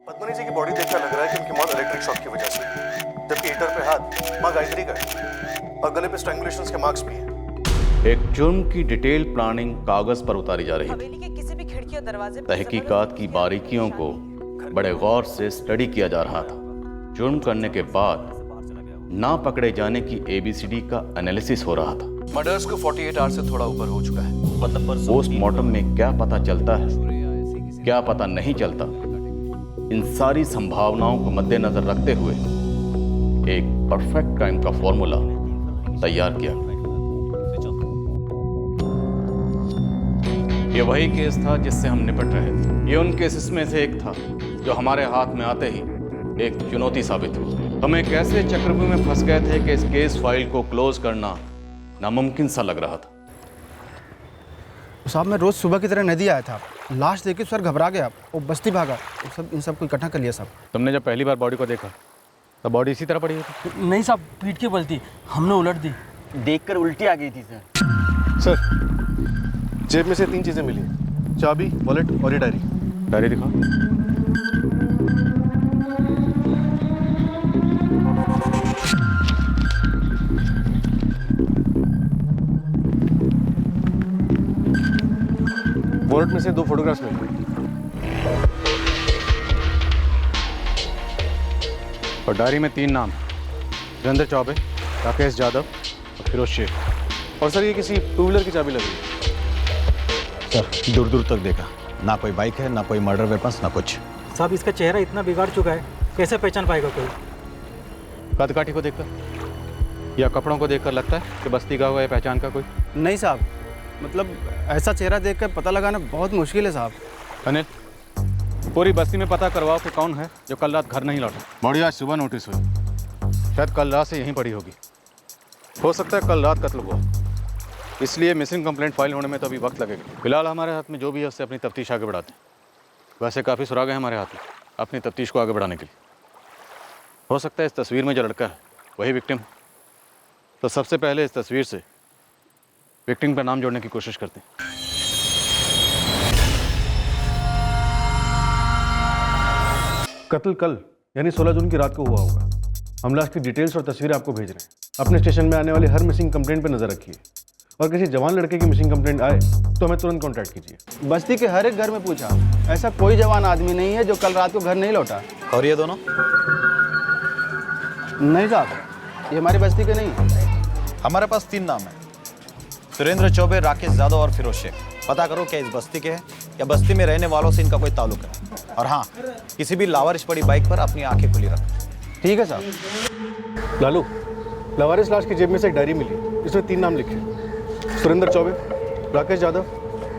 पद्मनी जी की बॉडी देखकर लग रहा है कि उनकी मौत इलेक्ट्रिक शॉक की वजह से हुई, जबकि हीटर पे हाथ मां गायत्री का है और गले पे स्ट्रैंगुलेशंस के मार्क्स भी हैं। एक जुर्म की डिटेल प्लानिंग कागज पर उतारी जा रही थी। हवेली के किसी भी खिड़की और दरवाजे पर तहकीकात की बारीकियों को बड़े गौर से स्टडी किया जा रहा था। जुर्म करने के बाद ना पकड़े जाने की ABCD का एनालिसिस हो रहा था। मर्डर्स को 48 आवर्स से थोड़ा ऊपर हो चुका है। पोस्टमार्टम में क्या पता चलता है, क्या पता नहीं चलता, इन सारी संभावनाओं को मद्देनजर रखते हुए एक परफेक्ट क्राइम का फॉर्मूला तैयार किया। ये वही केस था जिससे हम निपट रहे थे। ये उन केसेस में से एक था जो हमारे हाथ में आते ही एक चुनौती साबित हुई। हम एक ऐसे चक्रव्यूह में फंस गए थे कि इस केस फाइल को क्लोज करना नामुमकिन सा लग रहा था। साहब मैं रोज सुबह की तरह नदी आया था, लाश देख के सर घबरा गया, वो बस्ती भागा, इन सब को इकट्ठा कर लिया साहब। तुमने जब पहली बार बॉडी को देखा तो बॉडी इसी तरह पड़ी हुई थी? नहीं साहब, पीठ की बल थी, हमने उलट दी। देखकर उल्टी आ गई थी सर। सर, जेब में से 3 चीजें मिली, चाबी, वॉलेट और ये डायरी। डायरी दिखा। वॉलेट में से 2 फोटोग्राफ्स मिले और डायरी में 3 नाम, वीरेंद्र चौबे, राकेश यादव और फिरोज शेख। और सर ये किसी 2 व्हीलर की चाबी लग रही है। सर दूर दूर तक देखा, ना कोई बाइक है, ना कोई मर्डर वेपन्स, ना कुछ। साहब इसका चेहरा इतना बिगाड़ चुका है, कैसे पहचान पाएगा कोई? कदकाठी को देखकर या कपड़ों को देखकर लगता है कि बस्ती का हुआ है पहचान का कोई? नहीं साहब, मतलब ऐसा चेहरा देखकर पता लगाना बहुत मुश्किल है साहब। अनिल, पूरी बस्ती में पता करवाओ कि कौन है जो कल रात घर नहीं लौटा। बॉडी आज सुबह नोटिस हुई, शायद कल रात से यहीं पड़ी होगी। हो सकता है कल रात कत्ल हुआ, इसलिए मिसिंग कंप्लेंट फाइल होने में तो अभी वक्त लगेगा। फिलहाल हमारे हाथ में जो भी है उससे अपनी तफ्तीश आगे बढ़ाते हैं। वैसे काफ़ी सुराग है हमारे हाथ में अपनी तफ्तीश को आगे बढ़ाने के लिए। हो सकता है इस तस्वीर में जो लड़का है वही विक्टिम हो, तो सबसे पहले इस तस्वीर से विक्टिम का नाम जोड़ने की कोशिश करते हैं। कत्ल कल यानी 16 जून की रात को हुआ होगा। हम लाश की डिटेल्स और तस्वीरें आपको भेज रहे हैं। अपने स्टेशन में आने वाली हर मिसिंग कंप्लेंट पर नजर रखिए और किसी जवान लड़के की मिसिंग कंप्लेंट आए तो हमें तुरंत कांटेक्ट कीजिए। बस्ती के हर एक घर में पूछा, ऐसा कोई जवान आदमी नहीं है जो कल रात को घर नहीं लौटा। और ये दोनों? नहीं साहब, ये हमारी बस्ती के नहीं है। हमारे पास 3 नाम है, सुरेंद्र चौबे, राकेश यादव और फिरोज शेख। पता करो क्या इस बस्ती के हैं या बस्ती में रहने वालों से इनका कोई ताल्लुक है। और हाँ, किसी भी लावारिश पड़ी बाइक पर अपनी आंखें खुली रख। ठीक है साहब। लालू, लवारिस लाश की जेब में से एक डायरी मिली, इसमें 3 नाम लिखे, सुरेंद्र चौबे, राकेश यादव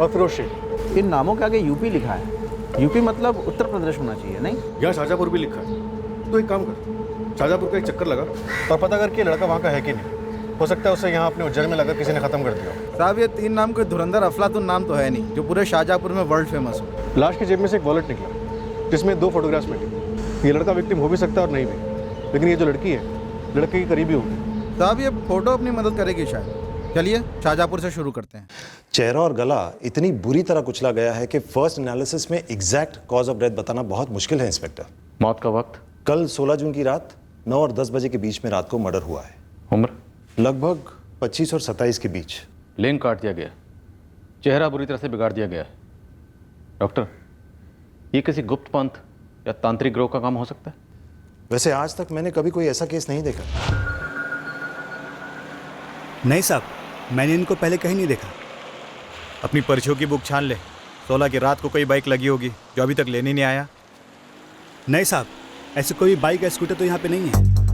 और फिरोज शेख। इन नामों के आगे यूपी लिखा है। यूपी मतलब उत्तर प्रदेश होना चाहिए, नहीं? यहाँ शाहजहाँपुर भी लिखा है। तो एक काम कर, शाहजहाँपुर का एक चक्कर लगा और पता करके लड़का वहाँ का है कि नहीं। हो सकता है उसे यहाँ अपने उज्जैन में लगा किसी ने खत्म कर दिया। साहब ये 3 नाम कोई धुरंधर अफलातुन नाम तो है नहीं जो पूरे शाहजहाँपुर में वर्ल्ड फेमस हो। लाश की जेब में से एक वॉलेट निकला जिसमें 2 फोटोग्राफ्स मिले। ये लड़का विक्टिम हो भी सकता है और नहीं भी, लेकिन ये जो लड़की है लड़के की करीबी होगी। साहब ये फोटो अपनी मदद करेगी शायद। चलिए शाहजहाँपुर से शुरू करते हैं। चेहरा और गला इतनी बुरी तरह कुचला गया है कि फर्स्ट एनालिसिस में एग्जैक्ट कॉज ऑफ डेथ बताना बहुत मुश्किल है इंस्पेक्टर। मौत का वक्त? कल 16 जून की रात 9 और 10 बजे के बीच में रात को मर्डर हुआ है। उम्र? लगभग 25 और 27 के बीच। लिंग काट दिया गया, चेहरा बुरी तरह से बिगाड़ दिया गया है। डॉक्टर, ये किसी गुप्त पंथ या तांत्रिक ग्रोह का काम हो सकता है? वैसे आज तक मैंने कभी कोई ऐसा केस नहीं देखा। नहीं साहब, मैंने इनको पहले कहीं नहीं देखा। अपनी पर्चियों की बुक छान ले, 16 की रात को कोई बाइक लगी होगी जो अभी तक लेने नहीं आया। नहीं साहब, ऐसे कोई बाइक या स्कूटर तो यहाँ पे नहीं है।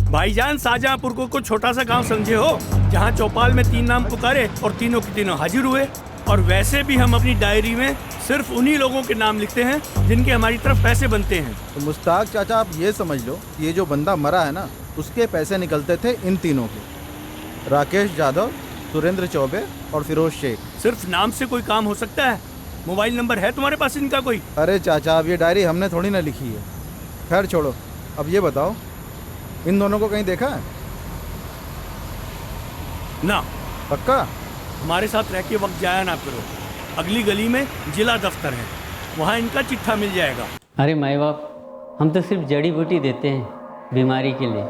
भाईजान, शाहजहाँपुर को कुछ छोटा सा गांव समझे हो जहां चौपाल में 3 नाम पुकारे और तीनों के तीनों हाजिर हुए। और वैसे भी हम अपनी डायरी में सिर्फ उन्हीं लोगों के नाम लिखते हैं जिनके हमारी तरफ पैसे बनते हैं। तो मुश्ताक चाचा आप ये समझ लो, ये जो बंदा मरा है ना, उसके पैसे निकलते थे इन तीनों के, राकेश यादव, सुरेंद्र चौबे और फिरोज शेख। सिर्फ नाम से कोई काम हो सकता है? मोबाइल नंबर है तुम्हारे पास इनका कोई? अरे चाचा, अब ये डायरी हमने थोड़ी ना लिखी है। खैर छोड़ो, अब ये बताओ इन दोनों को कहीं देखा है? ना। पक्का? हमारे साथ रह के वक्त जाया ना करो। अगली गली में जिला दफ्तर है, वहाँ इनका चिट्ठा मिल जाएगा। अरे माई बाप, हम तो सिर्फ जड़ी बूटी देते हैं बीमारी के लिए।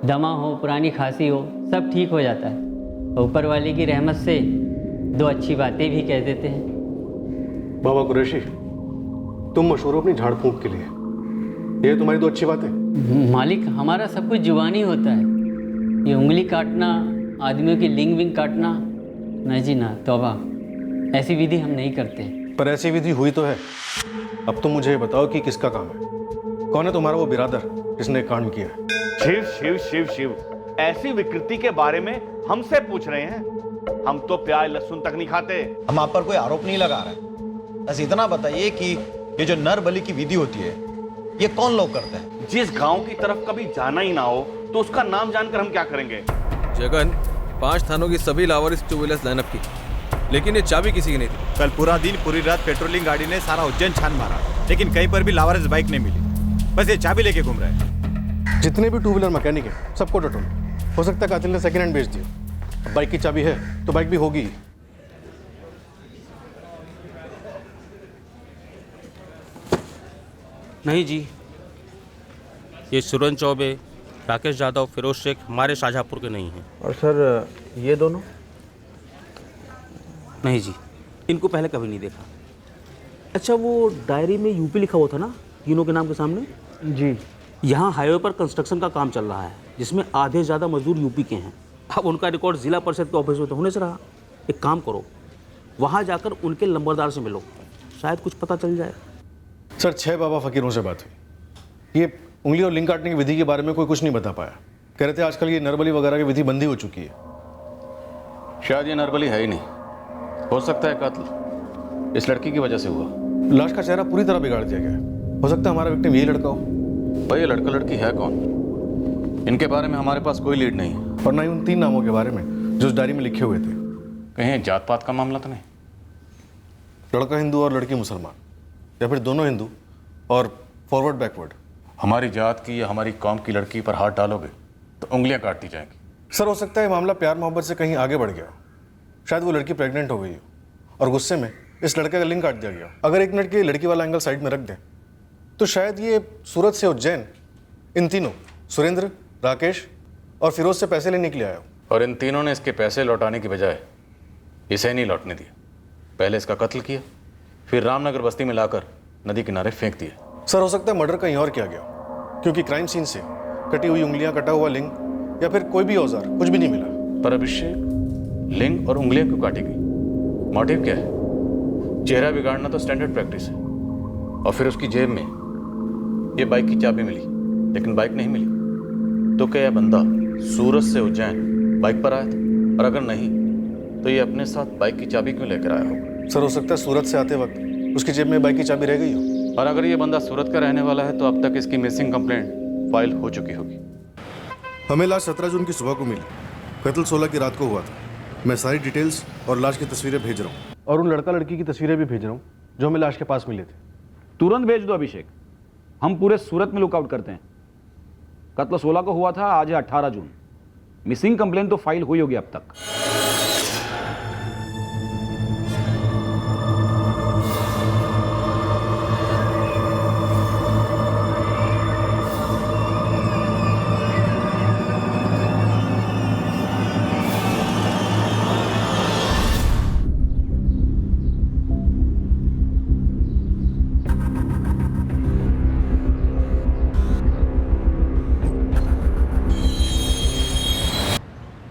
दमा हो, पुरानी खांसी हो, सब ठीक हो जाता है। ऊपर वाले की रहमत से 2 अच्छी बातें भी कह देते हैं। बाबा कुरैशी, तुम मशहूर हो अपनी झाड़ फूंक के लिए, ये तुम्हारी 2 अच्छी बातें। मालिक, हमारा सब कुछ जुबानी होता है। ये उंगली काटना, आदमियों की लिंग विंग काटना, नहीं जी ना, तौबा, ऐसी विधि हम नहीं करते। पर ऐसी विधि हुई तो है। अब तुम मुझे बताओ कि किसका काम है, कौन है तुम्हारा वो बिरादर जिसने कांड किया है? शिव शिव शिव शिव, ऐसी विकृति के बारे में हमसे पूछ रहे हैं? हम तो प्याज लहसुन तक नहीं खाते। हम आप पर कोई आरोप नहीं लगा रहे, बस इतना बताइए कि ये जो नर बलि की विधि होती है, ये कौन लोग करते हैं? जिस गांव की तरफ कभी जाना ही ना हो तो उसका नाम जानकर हम क्या करेंगे? जगन, 5 थानों की सभी लावारिस 2 व्हीलर्स लाइनअप की, लेकिन ये चाबी किसी की नहीं थी। कल पूरा दिन पूरी रात पेट्रोलिंग गाड़ी ने सारा उज्जैन छान मारा, लेकिन कहीं पर भी लावारिस बाइक नहीं मिली। बस ये चाबी लेके घूम रहा है। जितने भी 2 व्हीलर मैकेनिक हैं सबको टटोलो। हो सकता है कातिल ने सेकेंड हैंड बेच दिया। बाइक की चाबी है तो बाइक भी होगी। नहीं जी, ये सुरेंद्र चौबे, राकेश यादव, फिरोज शेख हमारे शाहजहाँपुर के नहीं हैं। और सर ये दोनों? नहीं जी, इनको पहले कभी नहीं देखा। अच्छा, वो डायरी में यूपी लिखा हुआ था ना तीनों के नाम के सामने? जी। यहाँ हाईवे पर कंस्ट्रक्शन का काम चल रहा है, जिसमें आधे से ज़्यादा मजदूर यूपी के हैं। अब उनका रिकॉर्ड जिला परिषद के ऑफिस में तो होने से रहा। एक काम करो, वहाँ जाकर उनके नंबरदार से मिलो, शायद कुछ पता चल जाए। सर 6 बाबा फकीरों से बात हुई, ये उंगली और लिंग काटने की विधि के बारे में कोई कुछ नहीं बता पाया। कह रहे थे आजकल ये नरबली वगैरह की विधि बंदी हो चुकी है। शायद ये नरबली है ही नहीं, हो सकता है कत्ल इस लड़की की वजह से हुआ। लाश का चेहरा पूरी तरह बिगाड़ दिया गया है। हो सकता है हमारा विक्टिम यही लड़का हो। भाई ये लड़का लड़की है कौन? इनके बारे में हमारे पास कोई लीड नहीं है, और ना ही उन 3 नामों के बारे में जो उस डायरी में लिखे हुए थे। कहीं जात पात का मामला तो नहीं? लड़का हिंदू और लड़की मुसलमान, या फिर दोनों हिंदू और फॉरवर्ड बैकवर्ड। हमारी जात की या हमारी कौम की लड़की पर हाथ डालोगे तो उंगलियां काट दी जाएंगी। सर हो सकता है मामला प्यार मोहब्बत से कहीं आगे बढ़ गया। शायद वो लड़की प्रेग्नेंट हो गई हो और गुस्से में इस लड़के का लिंग काट दिया गया। अगर 1 मिनट के लिए लड़की वाला एंगल साइड में रख दें तो शायद ये सूरत से उज्जैन इन तीनों, सुरेंद्र, राकेश और फिरोज से पैसे लेने के लिए आया हो। और इन तीनों ने इसके पैसे लौटाने की बजाय इसे नहीं लौटने दिया। पहले इसका कत्ल किया, फिर रामनगर बस्ती में लाकर नदी किनारे फेंक दिया। सर हो सकता है मर्डर कहीं और किया गया, क्योंकि क्राइम सीन से कटी हुई उंगलियां, कटा हुआ लिंग या फिर कोई भी औजार कुछ भी नहीं मिला। पर अभिषेक, लिंग और उंगलियां क्यों काटी गई? मोटिव क्या है? चेहरा बिगाड़ना तो स्टैंडर्ड प्रैक्टिस है। और फिर उसकी जेब में ये बाइक की चाबी मिली, लेकिन बाइक नहीं मिली। तो क्या यह बंदा सूरत से उज्जैन बाइक पर आया था? और अगर नहीं तो ये अपने साथ बाइक की चाबी क्यों लेकर आया होगा? सर हो सकता है सूरत से आते वक्त उसकी जेब में बाइक की चाबी रह गई हो। और अगर ये बंदा सूरत का रहने वाला है तो अब तक इसकी मिसिंग कंप्लेंट फाइल हो चुकी होगी। हमें लाश 17 जून की सुबह को मिली। कत्ल 16 की रात को हुआ था। मैं सारी डिटेल्स और लाश की तस्वीरें भेज रहा हूँ, और उन लड़का लड़की की तस्वीरें भी भेज रहा हूँ जो हमें लाश के पास मिले थे। तुरंत भेज दो अभिषेक, हम पूरे सूरत में लुकआउट करते हैं। कत्ल 16 को हुआ था, आज है 18 जून। मिसिंग कंप्लेंट तो फाइल हुई होगी अब तक।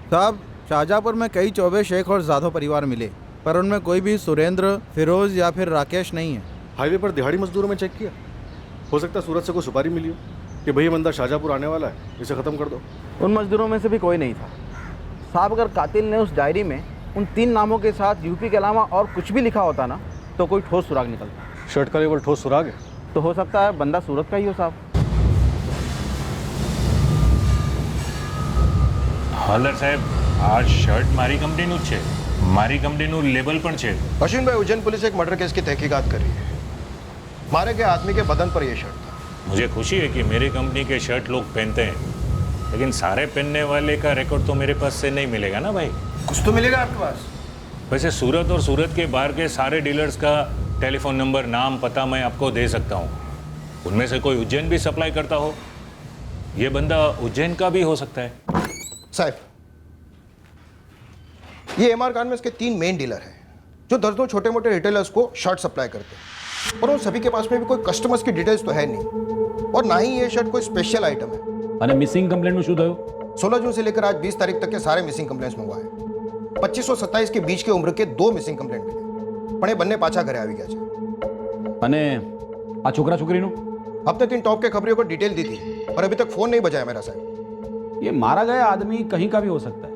साहब, शाहजहाँपुर में कई चौबे, शेख और जाधव परिवार मिले, पर उनमें कोई भी सुरेंद्र, फिरोज या फिर राकेश नहीं है। हाईवे पर दिहाड़ी मजदूरों में चेक किया? हो सकता है सूरत से कोई सुपारी मिली हो कि भई ये बंदा शाहजहाँपुर आने वाला है, इसे ख़त्म कर दो। उन मजदूरों में से भी कोई नहीं था साहब। अगर कातिल ने उस डायरी में उन 3 नामों के साथ यूपी के अलावा और कुछ भी लिखा होता ना, तो कोई ठोस सुराग निकलता। शर्ट का केवल ठोस सुराग है तो हो सकता है बंदा सूरत का ही हो साहब। હાલર સાહેબ, આ શર્ટ મારી કંપનીનું જ છે, મારી કંપનીનું લેબલ પણ છે। अश्विन भाई, उज्जैन पुलिस एक मर्डर केस की तहकीकात कर रही है। मारे गए आदमी के बदन पर यह शर्ट था। मुझे खुशी है कि मेरी कंपनी के शर्ट लोग पहनते हैं, लेकिन सारे पहनने वाले का रिकॉर्ड तो मेरे पास से नहीं मिलेगा ना भाई। कुछ तो मिलेगा आपके पास। वैसे सूरत और सूरत के बाहर के सारे डीलर्स का टेलीफोन नंबर, नाम, पता मैं आपको दे सकता हूँ। उनमें से कोई उज्जैन भी सप्लाई करता हो। ये बंदा उज्जैन का भी हो सकता है। साहब, ये एमआर गारमेंट्स के 3 मेन डीलर हैं जो दर्जनों छोटे मोटे रिटेलर्स को शर्ट सप्लाई करते हैं, और उन सभी के पास में भी कोई कस्टमर्स की डिटेल्स तो है नहीं, और ना ही ये शर्ट कोई स्पेशल आइटम है। અને મિસિંગ કમ્પ્લેન્ટનું શું થયું? 16 जून से लेकर आज 20 तारीख तक के सारे मिसिंग कंप्लेंट्स मंगवाए। 25 और 27 के बीच की उम्र के 2 मिसिंग कंप्लेंट मिले, પણ એ બંને પાછા ઘરે આવી ગયા છે। અને આ છોકરા છોકરીનું? अपने 3 टॉप के खबरियों को डिटेल दी थी, पर अभी तक फोन नहीं बजाया मेरा साहब। ये मारा गया आदमी कहीं का भी हो सकता है,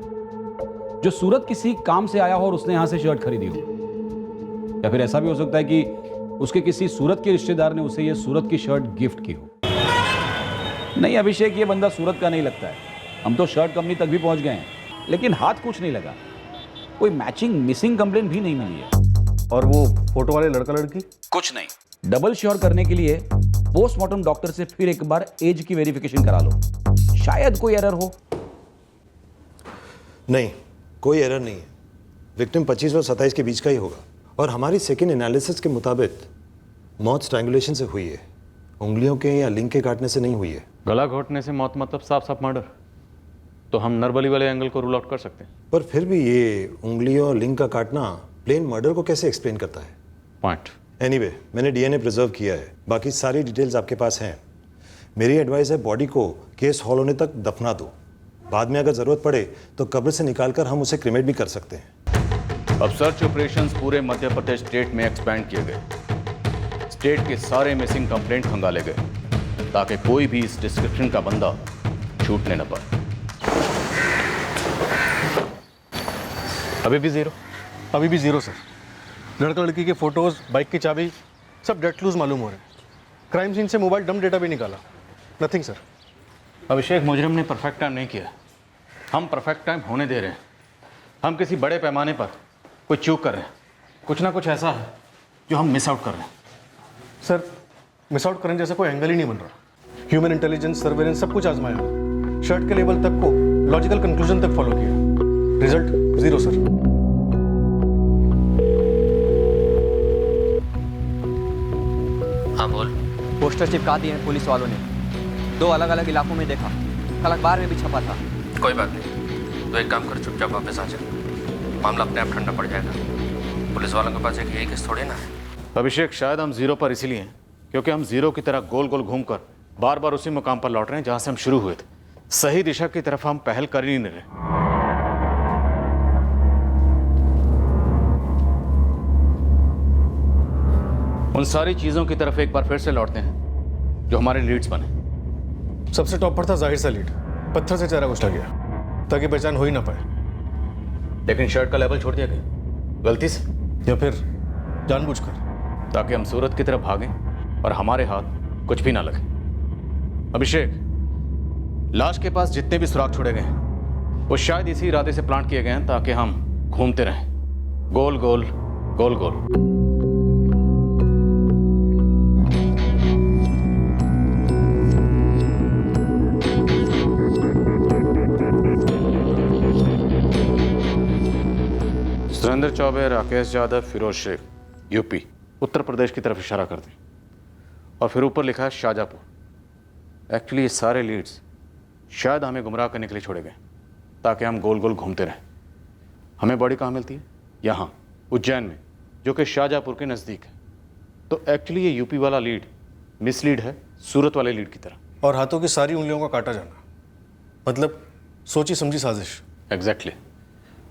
जो सूरत किसी काम से आया हो और उसने यहाँ से शर्ट खरीदी हो, या फिर ऐसा भी हो सकता है कि उसके किसी सूरत के रिश्तेदार ने उसे ये सूरत की शर्ट गिफ्ट की हो। नहीं अभिषेक, ये बंदा सूरत का नहीं लगता है। हम तो शर्ट कंपनी तक भी पहुंच गए हैं, लेकिन हाथ कुछ नहीं लगा। कोई मैचिंग मिसिंग कंप्लेंट भी नहीं मिली है। और वो फोटो वाले लड़का लड़की? कुछ नहीं। डबल श्योर करने के लिए पोस्टमार्टम डॉक्टर से फिर एक बार एज की वेरिफिकेशन करा लो, शायद कोई एरर हो। नहीं, कोई एरर नहीं है। विक्टिम 25 और 27 के बीच का ही होगा, और हमारी सेकेंड एनालिसिस के मुताबिक मौत स्ट्रैंगुलेशन से हुई है, उंगलियों के या लिंग के काटने से नहीं हुई है। गला घोटने से मौत मतलब साफ साफ मर्डर, तो हम नरबली वाले एंगल को रूल आउट कर सकते हैं। पर फिर भी ये उंगलियों और लिंग का काटना प्लेन मर्डर को कैसे एक्सप्लेन करता है? पॉइंट। एनीवे, मैंने डीएनए प्रिजर्व किया है, बाकी सारी डिटेल्स आपके पास हैं। मेरी एडवाइस है बॉडी को केस हॉल होने तक दफना दो, बाद में अगर जरूरत पड़े तो कब्र से निकालकर हम उसे क्रिमेट भी कर सकते हैं। अब सर्च ऑपरेशंस पूरे मध्य प्रदेश स्टेट में एक्सपैंड किए गए। स्टेट के सारे मिसिंग कंप्लेंट खंगाले गए, ताकि कोई भी इस डिस्क्रिप्शन का बंदा छूटने न पाए। अभी भी जीरो? अभी भी जीरो सर। लड़का लड़की के फोटोज, बाइक की चाबी, सब डेट क्लूज मालूम हो रहे हैं। क्राइम सीन से मोबाइल डंप डेटा भी निकाला, नथिंग सर। अभिषेक, मुजरिम ने परफेक्ट टाइम नहीं किया, हम परफेक्ट टाइम होने दे रहे हैं। हम किसी बड़े पैमाने पर कोई चूक कर रहे हैं, कुछ ना कुछ ऐसा है जो हम मिस आउट कर रहे हैं। सर, मिस आउट करने जैसा कोई एंगल ही नहीं बन रहा। ह्यूमन इंटेलिजेंस, सर्वेलेंस सब कुछ आजमाया, शर्ट के लेवल तक को लॉजिकल कंक्लूजन तक फॉलो किया, रिजल्ट जीरो सर। हाँ बोल। पोस्टर चिपका दिए हैं पुलिस वालों ने, 2 अलग अलग इलाकों में देखा, कल अखबार में भी छपा था। कोई बात नहीं, तो एक काम कर, चुपचाप वापस आ जा, मामला अपने आप ठंडा पड़ जाएगा। पुलिस वालों के पास एक यही केस थोड़ी ना है। अभिषेक, शायद हम जीरो पर इसीलिए हैं क्योंकि हम जीरो की तरह गोल गोल घूमकर बार बार उसी मुकाम पर लौट रहे हैं जहां से हम शुरू हुए थे। सही दिशा की तरफ हम पहल कर ही नहीं रहे। उन सारी चीजों की तरफ एक बार फिर से लौटते हैं जो हमारे लीड्स बने। सबसे टॉप पर था जाहिर सा लीड, पत्थर से चेहरा कुचला गया ताकि पहचान हो ही ना पाए। लेकिन शर्ट का लेबल छोड़ दिया गया, गलती से या फिर जानबूझकर, ताकि हम सूरत की तरफ भागें और हमारे हाथ कुछ भी ना लगे। अभिषेक, लाश के पास जितने भी सुराग छोड़े गए हैं वो शायद इसी इरादे से प्लांट किए गए हैं ताकि हम घूमते रहें, गोल गोल गोल गोल। सुरेंद्र चौबे, राकेश यादव, फिरोज शेख, यूपी, उत्तर प्रदेश की तरफ इशारा कर दी, और फिर ऊपर लिखा है शाहजहाँपुर। एक्चुअली ये सारे लीड्स शायद हमें गुमराह करने के लिए छोड़े गए ताकि हम गोल गोल घूमते रहें। हमें बॉडी कहाँ मिलती है? यहाँ उज्जैन में, जो कि शाहजहाँपुर के नज़दीक है। तो एक्चुअली ये यूपी वाला लीड मिसलीड है सूरत वाले लीड की तरह। और हाथों की सारी उंगलियों का काटा जाना, मतलब सोची समझी साजिश। एग्जैक्टली।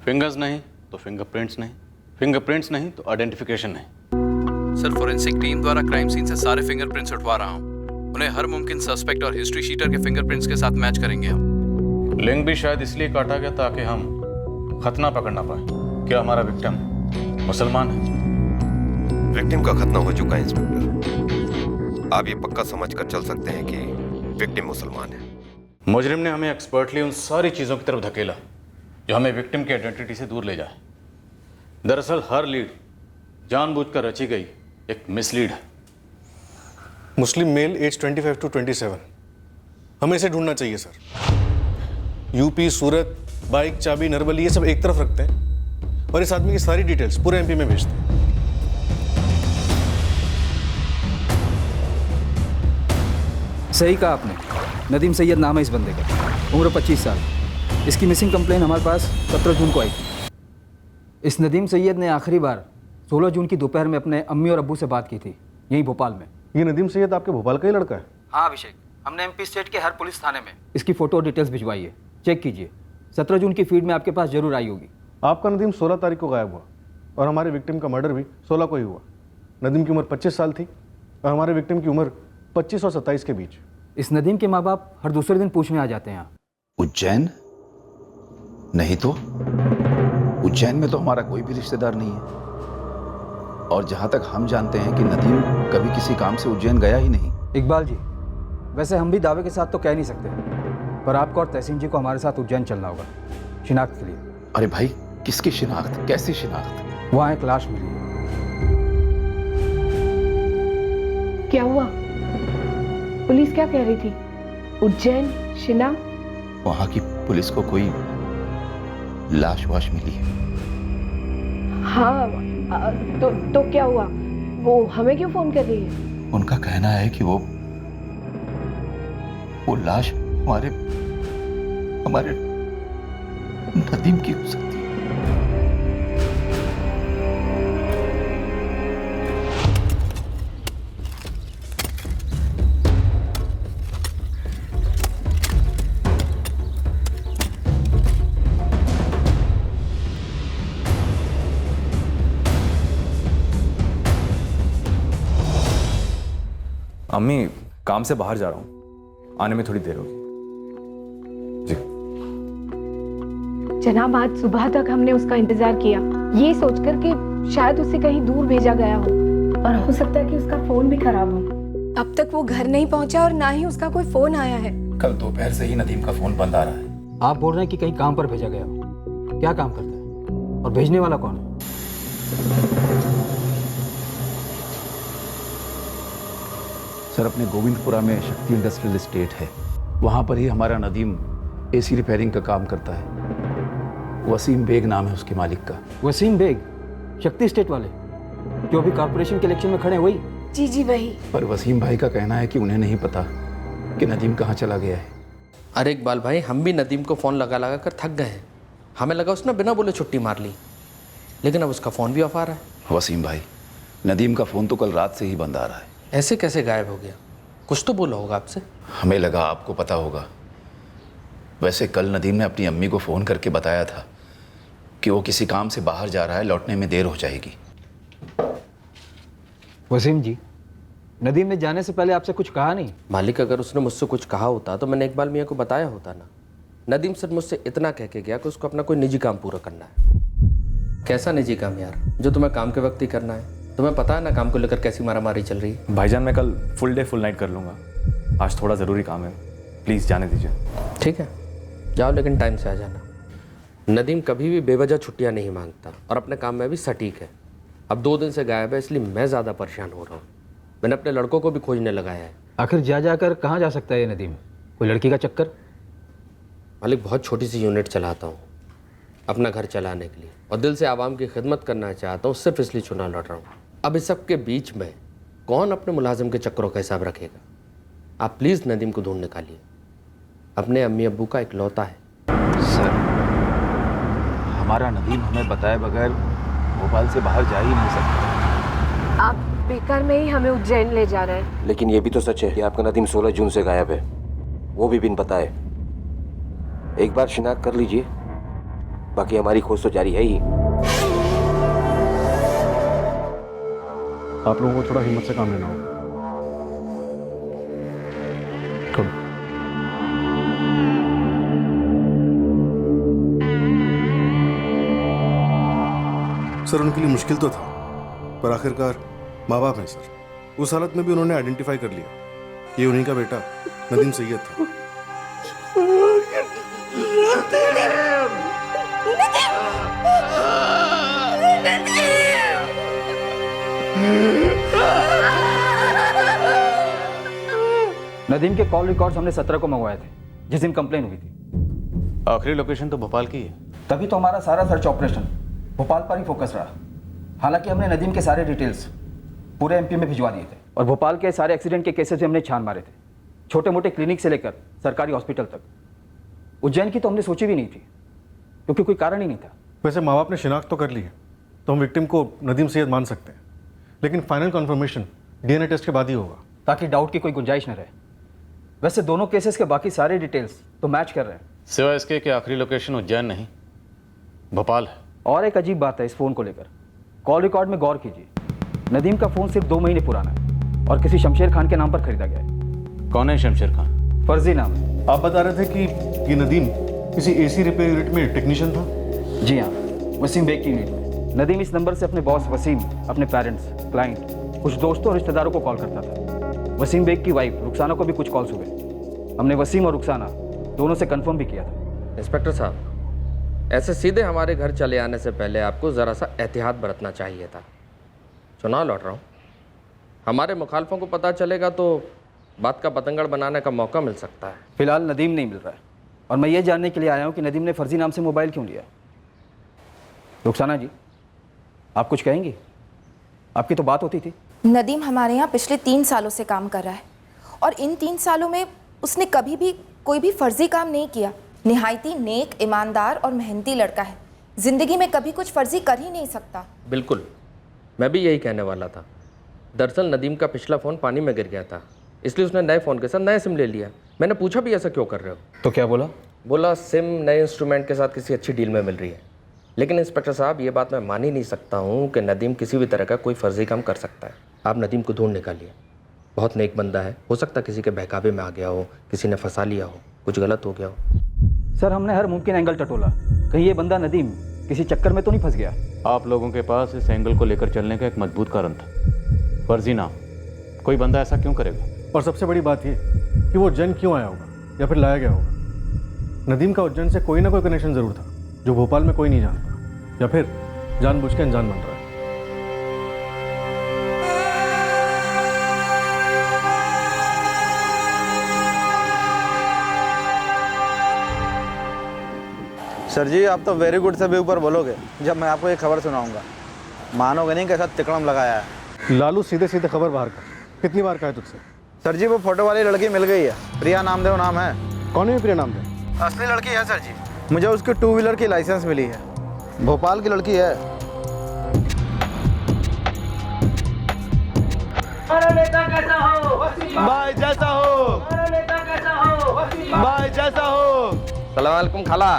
फिंगर्स नहीं तो फिंगरप्रिंट्स नहीं, फिंगरप्रिंट्स नहीं तो आइडेंटिफिकेशन नहीं। सर, फोरेंसिक टीम द्वारा क्राइम सीन से सारे फिंगरप्रिंट्स उठवा रहा हूँ। उन्हें हर मुमकिन सस्पेक्ट और हिस्ट्री शीटर के फिंगरप्रिंट्स के साथ मैच करेंगे हम। लिंग भी शायद इसलिए काटा गया ताकि हम खतना पकड़ना पाए। क्या हमारा विक्टिम मुसलमान है? विक्टिम का खतना हो चुका है इंस्पेक्टर। आप ये पक्का समझ कर चल सकते हैं कि विक्टिम मुसलमान है। मुजरिम ने हमें एक्सपर्टली उन सारी चीज़ों की तरफ धकेला जो हमें विक्टिम की आइडेंटिटी से दूर ले जाए। दरअसल हर लीड जानबूझकर रची गई एक मिसलीड है। मुस्लिम मेल, एज 25 to 27। हमें इसे ढूंढना चाहिए सर। यूपी, सूरत, बाइक, चाबी, नरबली, ये सब एक तरफ रखते हैं और इस आदमी की सारी डिटेल्स पूरे एमपी में भेजते हैं। सही कहा आपने, नदीम सैयद नाम है इस बंदे का, उम्र 25 साल। इसकी मिसिंग कंप्लेन हमारे पास 17 जून को आई थी। इस नदीम सैयद ने आखिरी बार 16 जून की दोपहर में अपने अम्मी और अब्बू से बात की थी, यहीं भोपाल में। ये नदीम सैयद आपके भोपाल का ही लड़का है? हाँ अभिषेक, हमने एमपी स्टेट के हर पुलिस थाने में इसकी फ़ोटो और डिटेल्स भिजवाई है, चेक कीजिए। 17 जून की फीड में आपके पास जरूर आई होगी। आपका नदीम 16 तारीख को गायब हुआ और हमारे विक्टिम का मर्डर भी 16 को ही हुआ। नदीम की उम्र 25 साल थी और हमारे विक्टिम की उम्र 25 और 27 के बीच। इस नदीम के माँ बाप हर दूसरे दिन पूछने आ जाते हैं यहाँ। उज्जैन? नहीं तो उज्जैन में तो हमारा कोई भी रिश्तेदार नहीं है, और जहाँ तक हम जानते हैं कि नदीम कभी किसी काम से उज्जैन गया ही नहीं। इकबाल जी, वैसे हम भी दावे के साथ तो कह नहीं सकते, पर आपको और तहसीन जी को हमारे साथ उज्जैन चलना होगा शिनाख्त के लिए। अरे भाई, किसकी शिनाख्त? कैसी शिनाख्त? वहाँ एक लाश मिली। क्या हुआ? पुलिस क्या कह रही थी? उज्जैन, शिना? वहाँ की पुलिस को कोई लाश वाश मिली है? हाँ, तो क्या हुआ? वो हमें क्यों फोन कर रही है? उनका कहना है कि वो लाश हमारे नदीम की हो सकती है। अम्मी, काम से बाहर जा रहा हूँ, आने में थोड़ी देर होगी। जी जनाब, आज सुबह तक हमने उसका इंतजार किया, ये सोचकर कि शायद उसे कहीं दूर भेजा गया हो, और हो सकता है कि उसका फोन भी खराब हो। अब तक वो घर नहीं पहुंचा और ना ही उसका कोई फोन आया है। कल दोपहर से ही नदीम का फोन बंद आ रहा है। आप बोल रहे हैं कि कहीं काम पर भेजा गया हो। क्या काम करता है और भेजने वाला कौन है? सर, अपने गोविंदपुरा में शक्ति इंडस्ट्रियल एस्टेट है, वहाँ पर ही हमारा नदीम एसी रिपेयरिंग का काम करता है। वसीम बेग नाम है उसके मालिक का। वसीम बेग? शक्ति स्टेट वाले जो अभी कॉर्पोरेशन के इलेक्शन में खड़े, वही? जी जी वही। पर वसीम भाई का कहना है कि उन्हें नहीं पता कि नदीम कहाँ चला गया है। अरे इकबाल भाई, हम भी नदीम को फ़ोन लगा लगा कर थक गए हैं। हमें लगा उसने बिना बोले छुट्टी मार ली, लेकिन अब उसका फ़ोन भी ऑफ आ रहा है। वसीम भाई, नदीम का फ़ोन तो कल रात से ही बंद आ रहा है। ऐसे कैसे गायब हो गया? कुछ तो बोला होगा आपसे। हमें लगा आपको पता होगा। वैसे कल नदीम ने अपनी अम्मी को फ़ोन करके बताया था कि वो किसी काम से बाहर जा रहा है, लौटने में देर हो जाएगी। वसीम जी, नदीम ने जाने से पहले आपसे कुछ कहा नहीं? मालिक, अगर उसने मुझसे कुछ कहा होता तो मैंने इकबाल मियाँ को बताया होता ना। नदीम सर मुझसे इतना कह के गया कि उसको अपना कोई निजी काम पूरा करना है। कैसा निजी काम यार, जो तुम्हें काम के वक्त ही करना है? तुम्हें पता है ना काम को लेकर कैसी मारामारी चल रही है। भाईजान, मैं कल फुल डे फुल नाइट कर लूँगा। आज थोड़ा ज़रूरी काम है, प्लीज़ जाने दीजिए। ठीक है, जाओ, लेकिन टाइम से आ जाना। नदीम कभी भी बेवजह छुट्टियां नहीं मांगता और अपने काम में भी सटीक है। अब 2 दिन से गायब है, इसलिए मैं ज़्यादा परेशान हो रहा हूँ। मैंने अपने लड़कों को भी खोजने लगाया है। आखिर जाकर कहाँ जा सकता है ये नदीम? कोई लड़की का चक्कर? मालिक, बहुत छोटी सी यूनिट चलाता हूँ अपना घर चलाने के लिए, और दिल से आवाम की खिदमत करना चाहता हूँ, सिर्फ इसलिए चुनाव लड़ रहा हूँ। अब इस सब के बीच में कौन अपने मुलाजिम के चक्करों का हिसाब रखेगा? आप प्लीज़ नदीम को ढूंढ निकालिए, अपने अम्मी अब्बू का इकलौता है। सर, हमारा नदीम हमें बताए बगैर भोपाल से बाहर जा ही नहीं सकता। आप बेकार में ही हमें उज्जैन ले जा रहे हैं। लेकिन ये भी तो सच है कि आपका नदीम 16 जून से गायब है, वो भी बिन बताए। एक बार शिनाख्त कर लीजिए, बाकी हमारी खोज तो जारी है ही। आप लोगों को थोड़ा हिम्मत से काम लेना होगा। सर, उनके लिए मुश्किल तो था, पर आखिरकार माँ बाप हैं सर। उस हालत में भी उन्होंने आइडेंटिफाई कर लिया, ये उन्हीं का बेटा नदीम सैयद था। नदीम के कॉल रिकॉर्ड्स हमने 17 को मंगवाए थे, जिस दिन कंप्लेन हुई थी। आखिरी लोकेशन तो भोपाल की है। तभी तो हमारा सारा सर्च ऑपरेशन भोपाल पर ही फोकस रहा। हालांकि हमने नदीम के सारे डिटेल्स पूरे एमपी में भिजवा दिए थे और भोपाल के सारे एक्सीडेंट के केसेस भी हमने छान मारे थे, छोटे मोटे क्लिनिक से लेकर सरकारी हॉस्पिटल तक। उज्जैन की तो हमने सोची भी नहीं थी, क्योंकि कोई कारण ही नहीं था। वैसे माँ बाप ने शिनाख्त तो कर ली है, तो हम विक्टिम को नदीम सैयद मान सकते हैं, लेकिन फाइनल कंफर्मेशन डीएनए टेस्ट के बाद ही होगा, ताकि डाउट की कोई गुंजाइश न रहे। वैसे दोनों केसेस के बाकी सारे डिटेल्स तो मैच कर रहे हैं, सिवाय इसके कि आखिरी लोकेशन उज्जैन नहीं भोपाल है। और एक अजीब बात है इस फ़ोन को लेकर। कॉल रिकॉर्ड में गौर कीजिए, नदीम का फ़ोन सिर्फ 2 महीने पुराना है और किसी शमशेर खान के नाम पर खरीदा गया है। कौन है शमशेर खान? फर्जी नाम है। आप बता रहे थे कि ये नदीम किसी एसी रिपेयर यूनिट में टेक्नीशियन था? जी हाँ, वसीम बेग की यूनिट में। नदीम इस नंबर से अपने बॉस वसीम, अपने पेरेंट्स, क्लाइंट, कुछ दोस्तों और रिश्तेदारों को कॉल करता था। वसीम बेग की वाइफ रुखसाना को भी कुछ कॉल्स हुए। हमने वसीम और रुखसाना दोनों से कंफर्म भी किया था। इंस्पेक्टर साहब, ऐसे सीधे हमारे घर चले आने से पहले आपको ज़रा सा एहतियात बरतना चाहिए था। चुनाव लौट रहा हूँ, हमारे मुखालफों को पता चलेगा तो बात का पतंगड़ बनाने का मौका मिल सकता है। फिलहाल नदीम नहीं मिल रहा है और मैं ये जानने के लिए आया हूँ कि नदीम ने फर्जी नाम से मोबाइल क्यों लिया। रुखसाना जी, आप कुछ कहेंगी? आपकी तो बात होती थी। नदीम हमारे यहाँ पिछले 3 सालों से काम कर रहा है और इन 3 सालों में उसने कभी भी कोई भी फर्जी काम नहीं किया। निहायती नेक, ईमानदार और मेहनती लड़का है। जिंदगी में कभी कुछ फर्जी कर ही नहीं सकता। बिल्कुल, मैं भी यही कहने वाला था। दरअसल नदीम का पिछला फ़ोन पानी में गिर गया था, इसलिए उसने नए फ़ोन के साथ नया सिम ले लिया। मैंने पूछा भी ऐसा क्यों कर रहे हो, तो क्या बोला? बोला सिम नए इंस्ट्रूमेंट के साथ किसी अच्छी डील में मिल रही है। लेकिन इंस्पेक्टर साहब, ये बात मैं मान ही नहीं सकता हूँ कि नदीम किसी भी तरह का कोई फर्जी काम कर सकता है। आप नदीम को ढूंढ निकालिए, बहुत नेक बंदा है। हो सकता है किसी के बहकावे में आ गया हो, किसी ने फंसा लिया हो, कुछ गलत हो गया हो। सर, हमने हर मुमकिन एंगल टटोला, कहीं ये बंदा नदीम किसी चक्कर में तो नहीं फंस गया। आप लोगों के पास इस एंगल को लेकर चलने का एक मजबूत कारण था, फर्जी नाम। कोई बंदा ऐसा क्यों करेगा? और सबसे बड़ी बात ये कि वो उज्जैन क्यों आया होगा या फिर लाया गया होगा। नदीम का उज्जैन से कोई ना कोई कनेक्शन जरूर था जो भोपाल में कोई नहीं जानता, या फिर जानबूझ के अनजान बन रहा है। सर जी, आप तो वेरी गुड से भी ऊपर बोलोगे जब मैं आपको ये खबर सुनाऊंगा। मानोगे नहीं कैसा तिकड़म लगाया है। लालू, सीधे सीधे खबर बाहर कर। कितनी बार कहा है तुझसे? सर जी, वो फोटो वाली लड़की मिल गई है, प्रिया नामदेव नाम है। कौन है प्रिया नामदेव? असली लड़की है सर जी, मुझे उसकी 2 व्हीलर की लाइसेंस मिली है। भोपाल की लड़की है। भाई जैसा हो, भाई जैसा हो। सलाम वालेकुम खाला,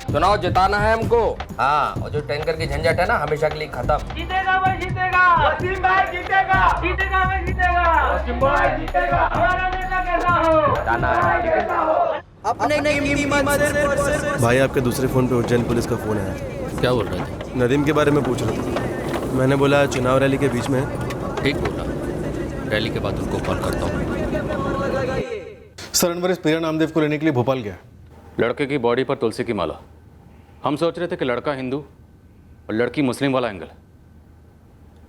चुनाव जिताना है हमको। हाँ, और जो टैंकर की झंझट है ना, हमेशा के लिए खत्म। जीतेगा भाई, जीतेगा वसीम भाई, जीतेगा जीतेगा भाई, जीतेगा वसीम भाई, जीतेगा। हमारा नेता कैसा हो, जाना है अपने कीमत से। भाई, आपके दूसरे फ़ोन पे उज्जैन पुलिस का फ़ोन आया। क्या बोल रहे थे? नदीम के बारे में पूछ रहा था। मैंने बोला चुनाव रैली के बीच में। ठीक बोला, रैली के बाद उनको कॉल करता हूँ। सर, अनवर इस प्रिया नामदेव को लेने के लिए भोपाल गया। लड़के की बॉडी पर तुलसी की माला। हम सोच रहे थे कि लड़का हिंदू और लड़की मुस्लिम वाला एंगल है,